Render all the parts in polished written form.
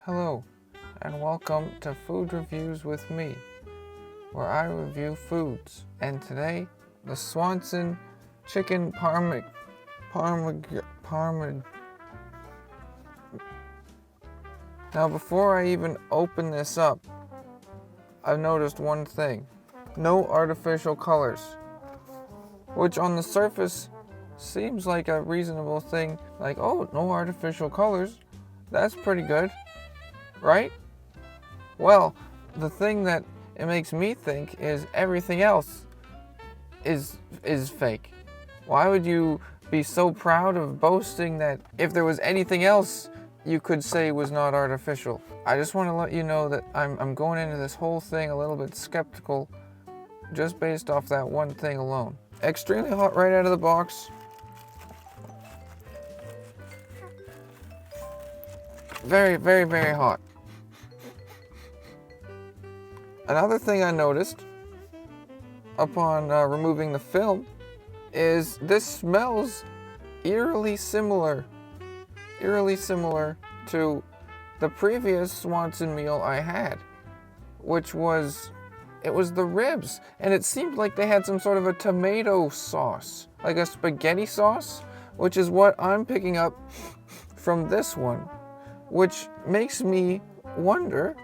Hello, and welcome to Food Reviews with me, where I review foods. And today, the Swanson chicken Parmigiana. Now, before I even open this up, I've noticed one thing. No artificial colors, which on the surface seems like a reasonable thing. Like, oh, no artificial colors. That's pretty good. Right? Well, the thing that it makes me think is everything else is fake. Why would you be so proud of boasting that if there was anything else you could say was not artificial? I just want to let you know that I'm going into this whole thing a little bit skeptical just based off that one thing alone. Extremely hot right out of the box. Very, very, very hot. Another thing I noticed upon removing the film is this smells eerily similar to the previous Swanson meal I had, which was, it was the ribs, and it seemed like they had some sort of a tomato sauce, like a spaghetti sauce, which is what I'm picking up from this one, which makes me wonder,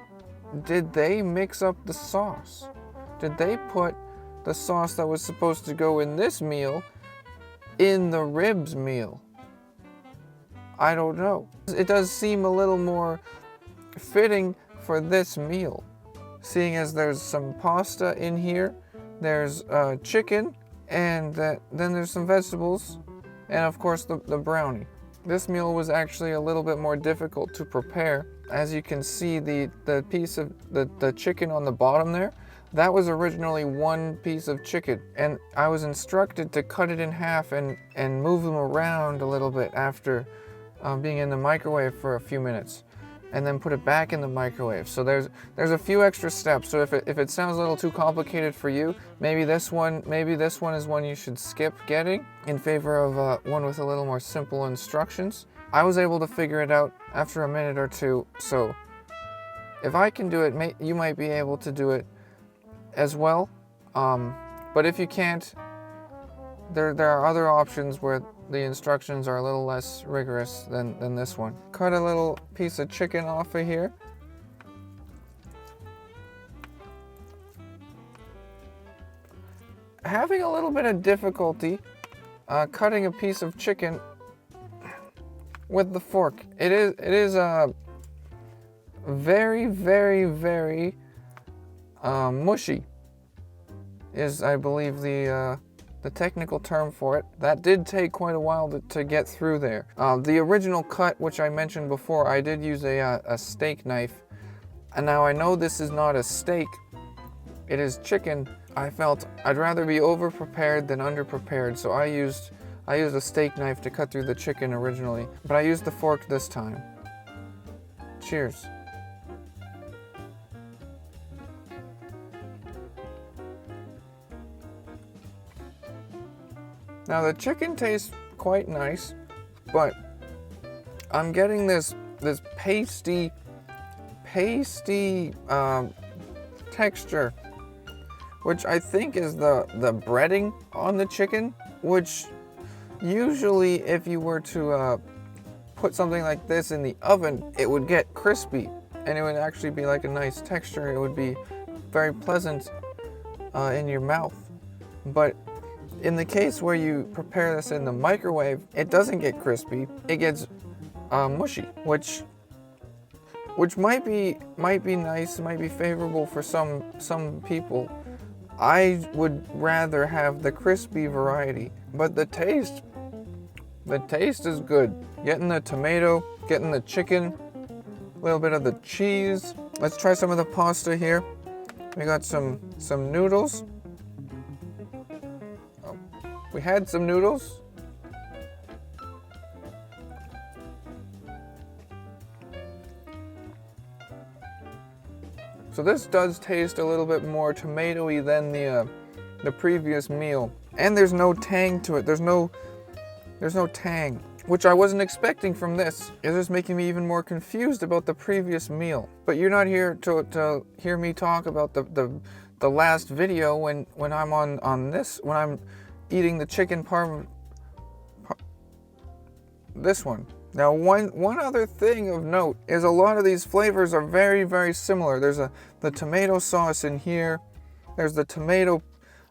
did they mix up the sauce? Did they put the sauce that was supposed to go in this meal in the ribs meal? I don't know. It does seem a little more fitting for this meal, seeing as there's some pasta in here, there's chicken, and then there's some vegetables, and of course the brownie. This meal was actually a little bit more difficult to prepare. As you can see, the piece of the chicken on the bottom there, that was originally one piece of chicken, and I was instructed to cut it in half and move them around a little bit after being in the microwave for a few minutes, and then put it back in the microwave. So there's a few extra steps. So if it sounds a little too complicated for you, maybe this one is one you should skip getting in favor of one with a little more simple instructions. I was able to figure it out after a minute or two, so if I can do it, you might be able to do it as well. But if you can't, there are other options where the instructions are a little less rigorous than this one. Cut a little piece of chicken off of here. Having a little bit of difficulty cutting a piece of chicken with the fork. It is very, very, very mushy, is I believe the technical term for it. That did take quite a while to get through there. The original cut, which I mentioned before, I did use a steak knife, and now I know this is not a steak, it is chicken. I felt I'd rather be over prepared than under prepared, so I used a steak knife to cut through the chicken originally, but I used the fork this time. Cheers. Now the chicken tastes quite nice, but I'm getting this pasty texture, which I think is the breading on the chicken, which usually if you were to put something like this in the oven, it would get crispy and it would actually be like a nice texture. It would be very pleasant in your mouth. But in the case where you prepare this in the microwave, it doesn't get crispy. It gets mushy, which might be nice, might be favorable for some people. I would rather have the crispy variety, but the taste is good. Getting the tomato, getting the chicken, a little bit of the cheese. Let's try some of the pasta here. We got some noodles. We had some noodles. So this does taste a little bit more tomatoey than the previous meal. And there's no tang to it. There's no tang. which I wasn't expecting from this. It's just making me even more confused about the previous meal. But you're not here to hear me talk about the last video when I'm on this, when I'm eating the chicken this one. Now, one other thing of note is a lot of these flavors are very, very similar. There's the tomato sauce in here. There's the tomato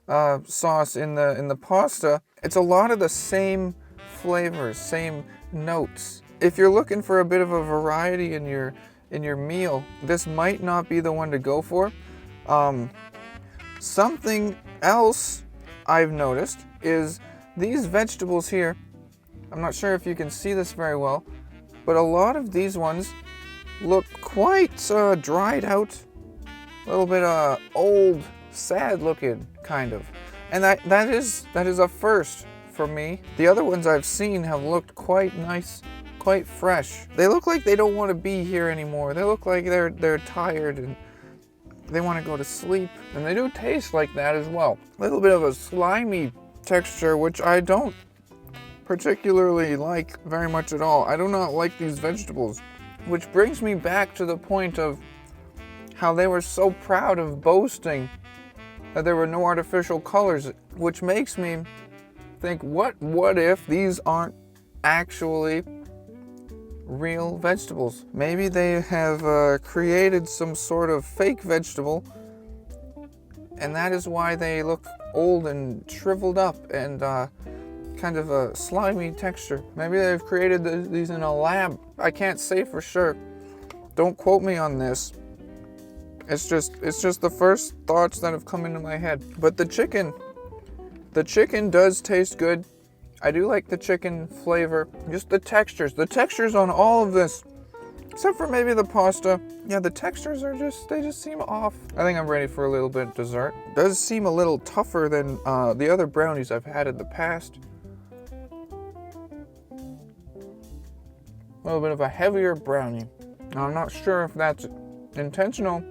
sauce in the pasta. It's a lot of the same flavors, same notes. If you're looking for a bit of a variety in your meal, this might not be the one to go for. Something else I've noticed is these vegetables here. I'm not sure if you can see this very well, but a lot of these ones look quite dried out, a little bit old, sad looking kind of. And that is a first for me. The other ones I've seen have looked quite nice, quite fresh. They look like they don't want to be here anymore. They look like they're tired and they want to go to sleep. And they do taste like that as well. A little bit of a slimy texture, which I don't particularly like very much at all. I do not like these vegetables, which brings me back to the point of how they were so proud of boasting that there were no artificial colors, which makes me think, what if these aren't actually real vegetables? Maybe they have created some sort of fake vegetable, and that is why they look old and shriveled up and kind of a slimy texture. Maybe they've created these in a lab. I can't say for sure. Don't quote me on this. It's just the first thoughts that have come into my head. But the chicken does taste good. I do like the chicken flavor. Just the textures on all of this, except for maybe the pasta. Yeah, the textures they just seem off. I think I'm ready for a little bit of dessert. It does seem a little tougher than the other brownies I've had in the past. A little bit of a heavier brownie. Now, I'm not sure if that's intentional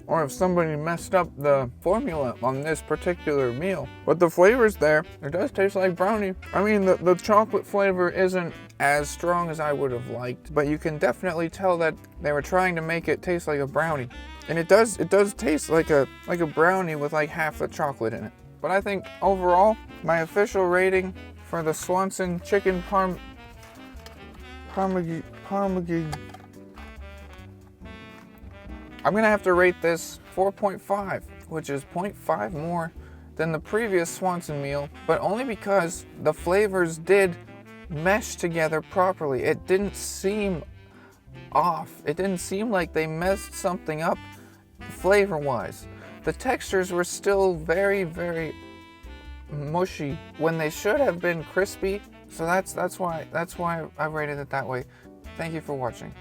or if somebody messed up the formula on this particular meal. But the flavor's there. It does taste like brownie. I mean, the chocolate flavor isn't as strong as I would have liked, but you can definitely tell that they were trying to make it taste like a brownie. And it does taste like a brownie with like half the chocolate in it. But I think overall, my official rating for the Swanson chicken Parmigiana. I'm gonna have to rate this 4.5, which is 0.5 more than the previous Swanson meal, but only because the flavors did mesh together properly. It didn't seem off. It didn't seem like they messed something up flavor-wise. The textures were still very, very mushy when they should have been crispy. So that's why I rated it that way. Thank you for watching.